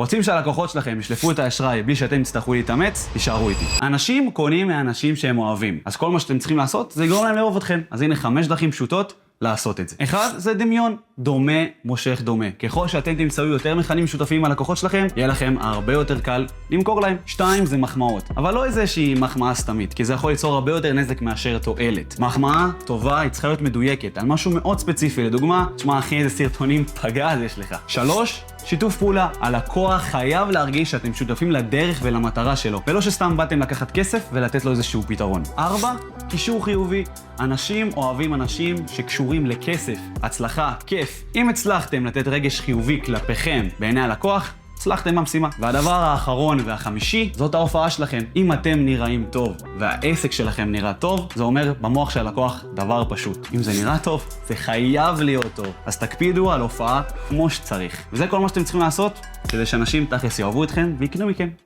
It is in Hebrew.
רוצים שהלקוחות שלכם ישלפו את האשראי בלי שאתם תצטרכו להתאמץ? תישארו איתי. אנשים קונים מאנשים שהם אוהבים. אז כל מה שאתם צריכים לעשות זה לגרום להם לאהוב אתכם. אז הנה 5 דרכים פשוטות לעשות את זה. 1 זה דמיון. דומה מושך דומה. ככל שאתם תמצאו יותר מכנים משותפים על לקוחות שלכם, יהיה לכם הרבה יותר קל למכור להם. 2 זה מחמאות. אבל לא איזושהי מחמאה סתמית, כי זה יכול ליצור הרבה יותר נזק מאשר תועלת. מחמאה טובה היא צריכה להיות מדויקת, על משהו מאוד ספציפי. לדוגמה, תשמע אחי איזה סרטונים פגז יש לך. 3 שיתוף פעולה. הלקוח חייב להרגיש שאתם שותפים לדרך ולמטרה שלו, ולא שסתם באתם לקחת כסף ולתת לו איזשהו פתרון. 4 קישור חיובי. אנשים אוהבים אנשים שקשורים לכסף, הצלחה, כיף. אם הצלחתם לתת רגש חיובי כלפיכם בעיני הלקוח, הצלחתם במשימה. והדבר האחרון והחמישי, זאת ההופעה שלכם. אם אתם נראים טוב והעסק שלכם נראה טוב, זה אומר במוח של הלקוח דבר פשוט. אם זה נראה טוב, זה חייב להיות טוב. אז תקפידו על הופעה כמו שצריך. וזה כל מה שאתם צריכים לעשות כדי שאנשים תכלס יאהבו אתכם ויקנו מכם.